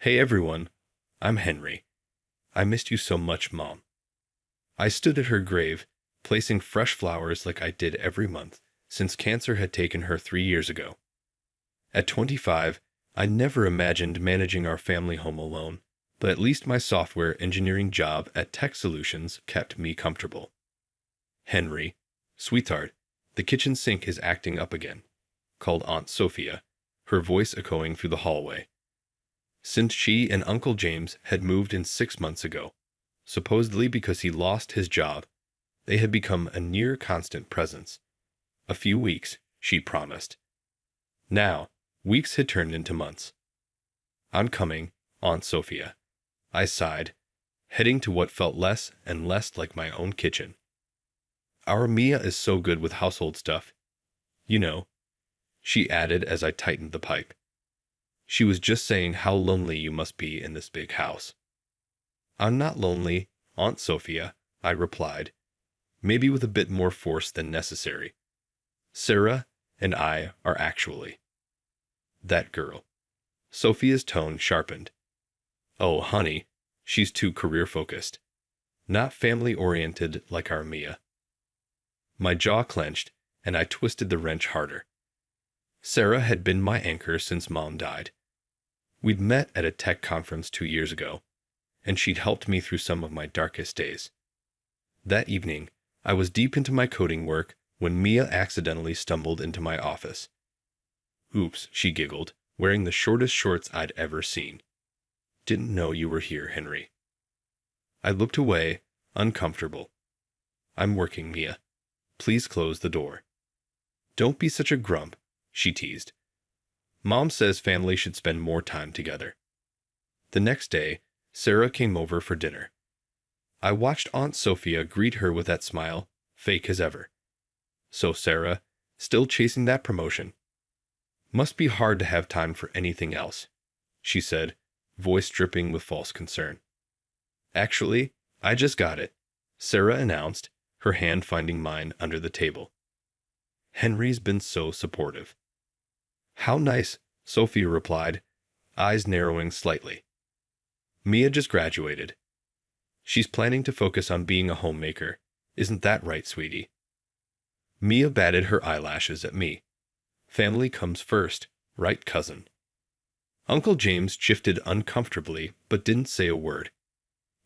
Hey everyone, I'm Henry. I missed you so much, Mom. I stood at her grave, placing fresh flowers like I did every month since cancer had taken her 3 years ago. At 25, I never imagined managing our family home alone, but at least my software engineering job at Tech Solutions kept me comfortable. Henry, sweetheart, the kitchen sink is acting up again, called Aunt Sophia, her voice echoing through the hallway. Since she and Uncle James had moved in 6 months ago, supposedly because he lost his job, they had become a near constant presence. A few weeks, she promised. Now, weeks had turned into months. I'm coming, Aunt Sophia. I sighed, heading to what felt less and less like my own kitchen. Our Mia is so good with household stuff. You know, she added as I tightened the pipe. She was just saying how lonely you must be in this big house. I'm not lonely, Aunt Sophia, I replied, maybe with a bit more force than necessary. Sarah and I are actually. That girl. Sophia's tone sharpened. Oh, honey, she's too career-focused. Not family-oriented like our Mia. My jaw clenched, and I twisted the wrench harder. Sarah had been my anchor since Mom died. We'd met at a tech conference 2 years ago, and she'd helped me through some of my darkest days. That evening, I was deep into my coding work when Mia accidentally stumbled into my office. Oops, she giggled, wearing the shortest shorts I'd ever seen. Didn't know you were here, Henry. I looked away, uncomfortable. I'm working, Mia. Please close the door. Don't be such a grump, she teased. Mom says family should spend more time together. The next day, Sarah came over for dinner. I watched Aunt Sophia greet her with that smile, fake as ever. So Sarah, still chasing that promotion. Must be hard to have time for anything else, she said, voice dripping with false concern. Actually, I just got it, Sarah announced, her hand finding mine under the table. Henry's been so supportive. How nice, Sophia replied, eyes narrowing slightly. Mia just graduated. She's planning to focus on being a homemaker. Isn't that right, sweetie? Mia batted her eyelashes at me. Family comes first, right, cousin? Uncle James shifted uncomfortably but didn't say a word.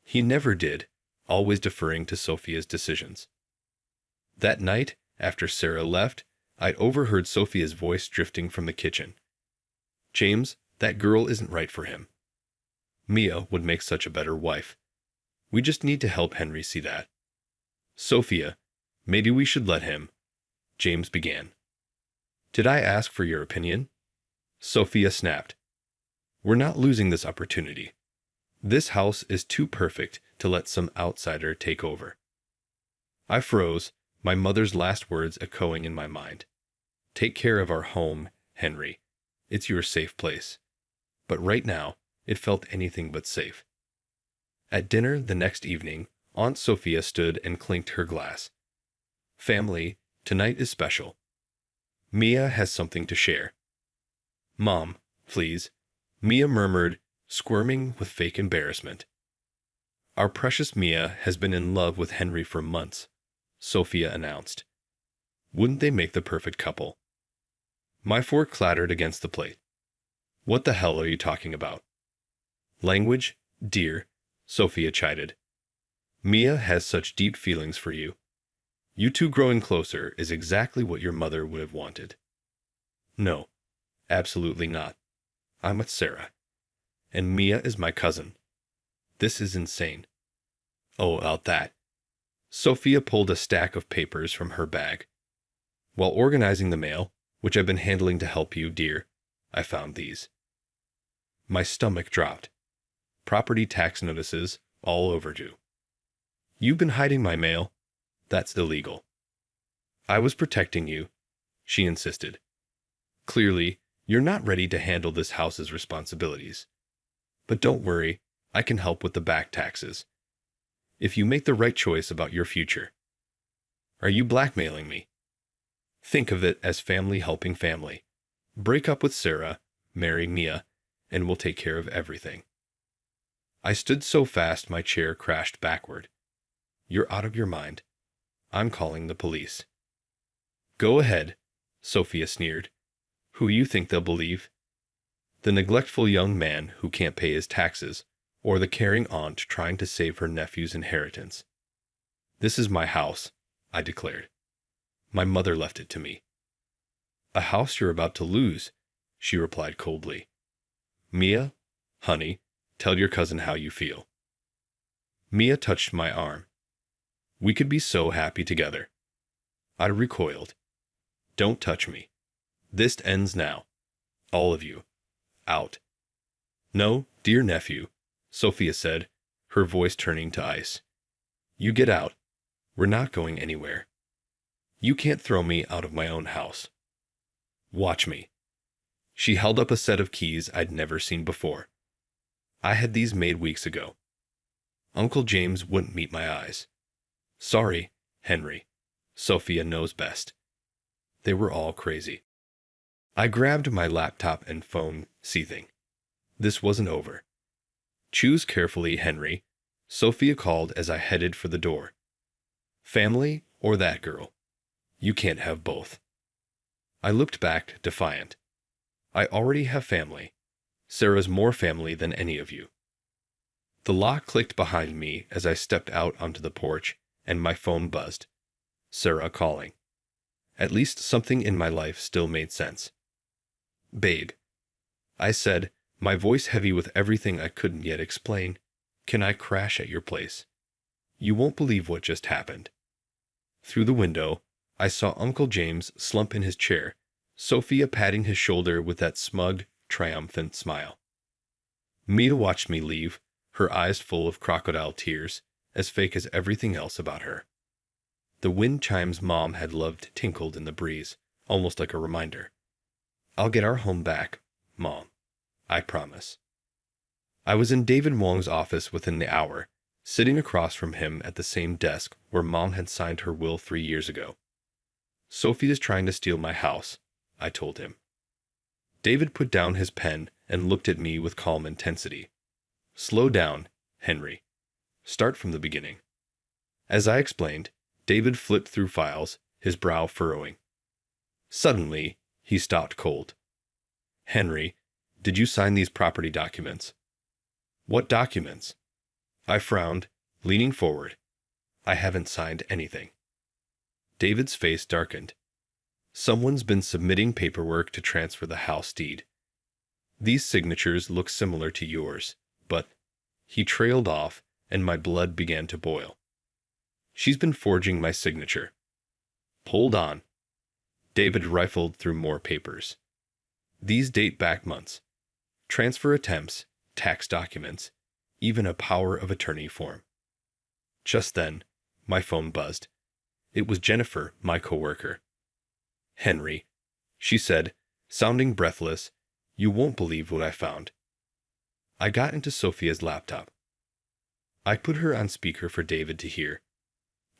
He never did, always deferring to Sophia's decisions. That night, after Sarah left, I'd overheard Sophia's voice drifting from the kitchen. James, that girl isn't right for him. Mia would make such a better wife. We just need to help Henry see that. Sophia, maybe we should let him, James began. Did I ask for your opinion? Sophia snapped. We're not losing this opportunity. This house is too perfect to let some outsider take over. I froze, my mother's last words echoing in my mind. Take care of our home, Henry. It's your safe place. But right now, it felt anything but safe. At dinner the next evening, Aunt Sophia stood and clinked her glass. Family, tonight is special. Mia has something to share. Mom, please, Mia murmured, squirming with fake embarrassment. Our precious Mia has been in love with Henry for months, Sophia announced. Wouldn't they make the perfect couple? My fork clattered against the plate. What the hell are you talking about? Language, dear, Sophia chided. Mia has such deep feelings for you. You two growing closer is exactly what your mother would have wanted. No, absolutely not. I'm with Sarah. And Mia is my cousin. This is insane. Oh, about that. Sophia pulled a stack of papers from her bag. While organizing the mail, which I've been handling to help you, dear, I found these. My stomach dropped. Property tax notices, all overdue. You've been hiding my mail. That's illegal. I was protecting you, she insisted. Clearly, you're not ready to handle this house's responsibilities. But don't worry, I can help with the back taxes. If you make the right choice about your future. Are you blackmailing me? Think of it as family helping family. Break up with Sarah, marry Mia, and we'll take care of everything. I stood so fast my chair crashed backward. You're out of your mind. I'm calling the police. Go ahead, Sophia sneered. Who you think they'll believe? The neglectful young man who can't pay his taxes, or the caring aunt trying to save her nephew's inheritance? This is my house, I declared. My mother left it to me. A house you're about to lose, she replied coldly. Mia, honey, tell your cousin how you feel. Mia touched my arm. We could be so happy together. I recoiled. Don't touch me. This ends now. All of you. Out. No, dear nephew, Sophia said, her voice turning to ice. You get out. We're not going anywhere. You can't throw me out of my own house. Watch me. She held up a set of keys I'd never seen before. I had these made weeks ago. Uncle James wouldn't meet my eyes. Sorry, Henry. Sophia knows best. They were all crazy. I grabbed my laptop and phone, seething. This wasn't over. Choose carefully, Henry, Sophia called as I headed for the door. Family or that girl? You can't have both. I looked back, defiant. I already have family. Sarah's more family than any of you. The lock clicked behind me as I stepped out onto the porch, and my phone buzzed. Sarah calling. At least something in my life still made sense. Babe, I said, my voice heavy with everything I couldn't yet explain. Can I crash at your place? You won't believe what just happened. Through the window, I saw Uncle James slump in his chair, Sophia patting his shoulder with that smug, triumphant smile. Mia watched me leave, her eyes full of crocodile tears, as fake as everything else about her. The wind chimes Mom had loved tinkled in the breeze, almost like a reminder. I'll get our home back, Mom. I promise. I was in David Wong's office within the hour, sitting across from him at the same desk where Mom had signed her will 3 years ago. Sophie is trying to steal my house, I told him. David put down his pen and looked at me with calm intensity. Slow down, Henry. Start from the beginning. As I explained, David flipped through files, his brow furrowing. Suddenly, he stopped cold. Henry, did you sign these property documents? What documents? I frowned, leaning forward. I haven't signed anything. David's face darkened. Someone's been submitting paperwork to transfer the house deed. These signatures look similar to yours, but... He trailed off, and my blood began to boil. She's been forging my signature. Hold on. David rifled through more papers. These date back months. Transfer attempts, tax documents, even a power of attorney form. Just then, my phone buzzed. It was Jennifer, my coworker. Henry, she said, sounding breathless, you won't believe what I found. I got into Sophia's laptop. I put her on speaker for David to hear.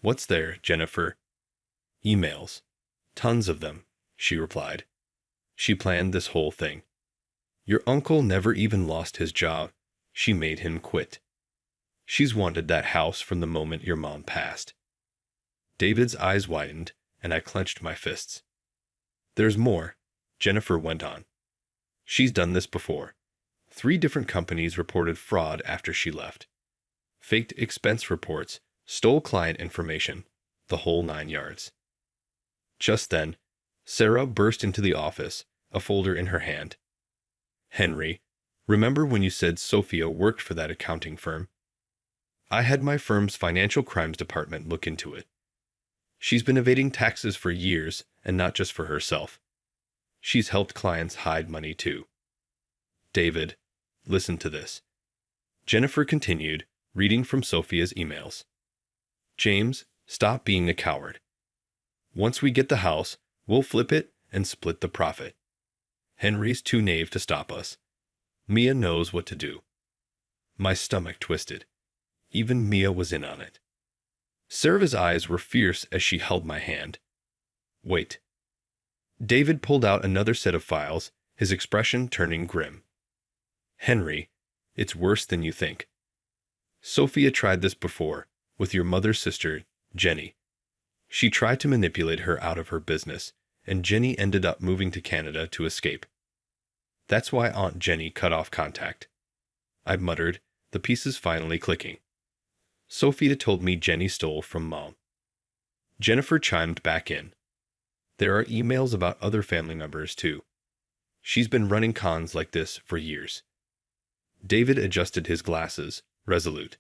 What's there, Jennifer? Emails. Tons of them, she replied. She planned this whole thing. Your uncle never even lost his job. She made him quit. She's wanted that house from the moment your mom passed. David's eyes widened, and I clenched my fists. There's more, Jennifer went on. She's done this before. 3 different companies reported fraud after she left. Faked expense reports, stole client information, the whole 9 yards. Just then, Sarah burst into the office, a folder in her hand. Henry, remember when you said Sophia worked for that accounting firm? I had my firm's financial crimes department look into it. She's been evading taxes for years, and not just for herself. She's helped clients hide money too. David, listen to this. Jennifer continued, reading from Sophia's emails. James, stop being a coward. Once we get the house, we'll flip it and split the profit. Henry's too knave to stop us. Mia knows what to do. My stomach twisted. Even Mia was in on it. Sarah's eyes were fierce as she held my hand. Wait. David pulled out another set of files, his expression turning grim. Henry, it's worse than you think. Sophia tried this before, with your mother's sister, Jenny. She tried to manipulate her out of her business, and Jenny ended up moving to Canada to escape. That's why Aunt Jenny cut off contact. I muttered, the pieces finally clicking. Sophia told me Jenny stole from Mom. Jennifer chimed back in. There are emails about other family members, too. She's been running cons like this for years. David adjusted his glasses, resolute.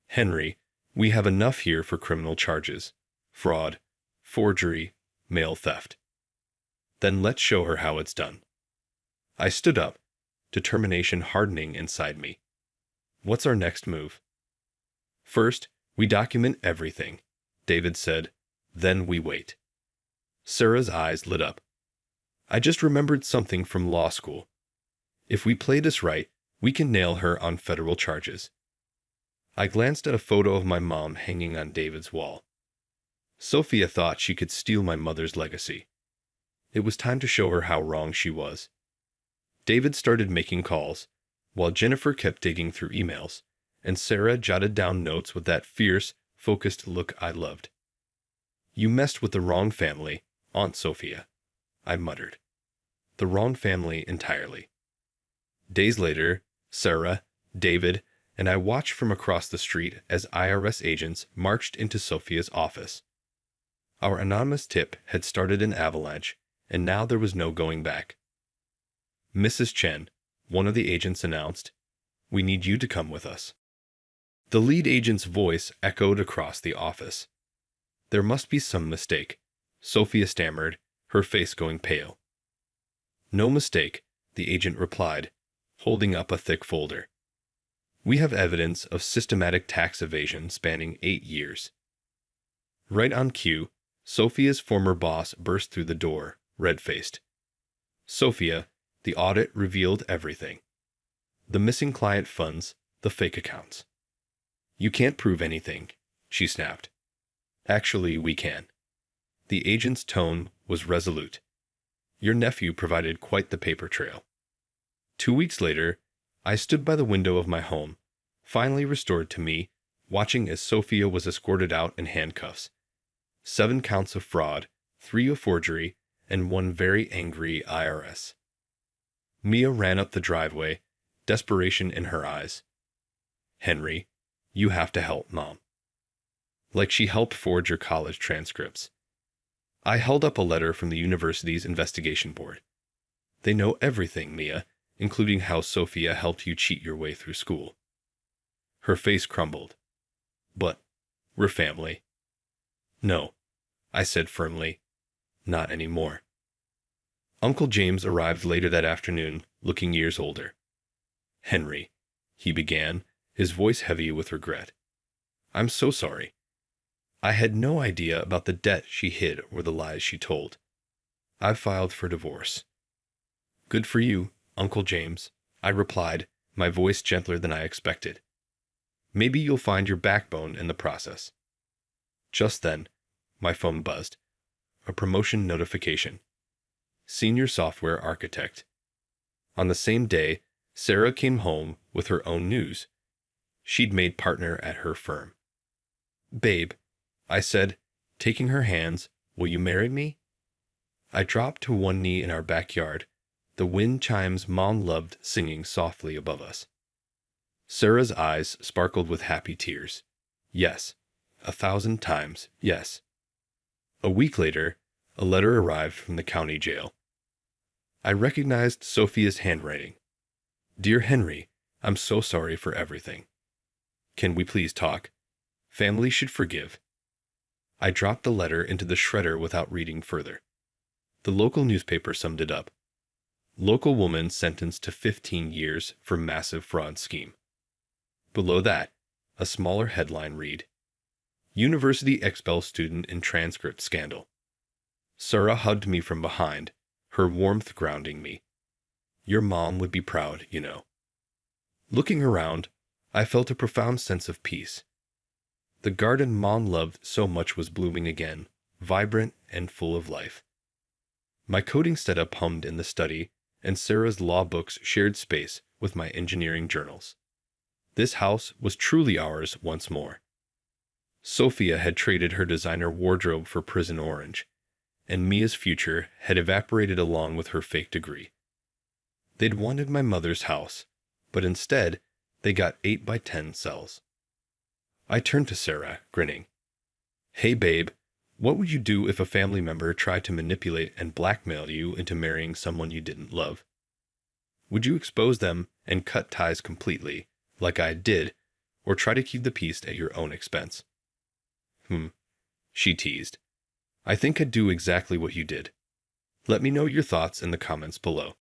Henry, we have enough here for criminal charges. Fraud, forgery, mail theft. Then let's show her how it's done. I stood up, determination hardening inside me. What's our next move? First, we document everything, David said. Then we wait. Sarah's eyes lit up. I just remembered something from law school. If we play this right, we can nail her on federal charges. I glanced at a photo of my mom hanging on David's wall. Sophia thought she could steal my mother's legacy. It was time to show her how wrong she was. David started making calls, while Jennifer kept digging through emails, and Sarah jotted down notes with that fierce, focused look I loved. You messed with the wrong family, Aunt Sophia, I muttered. The wrong family entirely. Days later, Sarah, David, and I watched from across the street as IRS agents marched into Sophia's office. Our anonymous tip had started an avalanche, and now there was no going back. Mrs. Chen, one of the agents announced, we need you to come with us. The lead agent's voice echoed across the office. There must be some mistake, Sophia stammered, her face going pale. No mistake, the agent replied, holding up a thick folder. We have evidence of systematic tax evasion spanning 8 years. Right on cue, Sophia's former boss burst through the door, red-faced. Sophia, the audit revealed everything. The missing client funds, the fake accounts. You can't prove anything, she snapped. Actually, we can. The agent's tone was resolute. Your nephew provided quite the paper trail. 2 weeks later, I stood by the window of my home, finally restored to me, watching as Sophia was escorted out in handcuffs. 7 counts of fraud, 3 of forgery, and 1 very angry IRS. Mia ran up the driveway, desperation in her eyes. Henry, you have to help Mom. Like she helped forge your college transcripts. I held up a letter from the university's investigation board. They know everything, Mia, including how Sophia helped you cheat your way through school. Her face crumbled. But we're family. No, I said firmly. Not anymore. Uncle James arrived later that afternoon, looking years older. Henry, he began, his voice heavy with regret. I'm so sorry. I had no idea about the debt she hid or the lies she told. I've filed for divorce. Good for you, Uncle James, I replied, my voice gentler than I expected. Maybe you'll find your backbone in the process. Just then, my phone buzzed. A promotion notification. Senior software architect. On the same day, Sarah came home with her own news. She'd made partner at her firm. Babe, I said, taking her hands, will you marry me? I dropped to one knee in our backyard, the wind chimes Mom loved singing softly above us. Sarah's eyes sparkled with happy tears. Yes, 1,000 times, yes. A week later, a letter arrived from the county jail. I recognized Sophia's handwriting. Dear Henry, I'm so sorry for everything. Can we please talk? Family should forgive. I dropped the letter into the shredder without reading further. The local newspaper summed it up. Local woman sentenced to 15 years for massive fraud scheme. Below that, a smaller headline read, University expels student in transcript scandal. Sarah hugged me from behind, her warmth grounding me. Your mom would be proud, you know. Looking around, I felt a profound sense of peace. The garden Mom loved so much was blooming again, vibrant and full of life. My coding setup hummed in the study, and Sarah's law books shared space with my engineering journals. This house was truly ours once more. Sophia had traded her designer wardrobe for prison orange, and Mia's future had evaporated along with her fake degree. They'd wanted my mother's house, but instead they got 8 by 10 cells. I turned to Sarah, grinning. Hey babe, what would you do if a family member tried to manipulate and blackmail you into marrying someone you didn't love? Would you expose them and cut ties completely, like I did, or try to keep the peace at your own expense? She teased. I think I'd do exactly what you did. Let me know your thoughts in the comments below.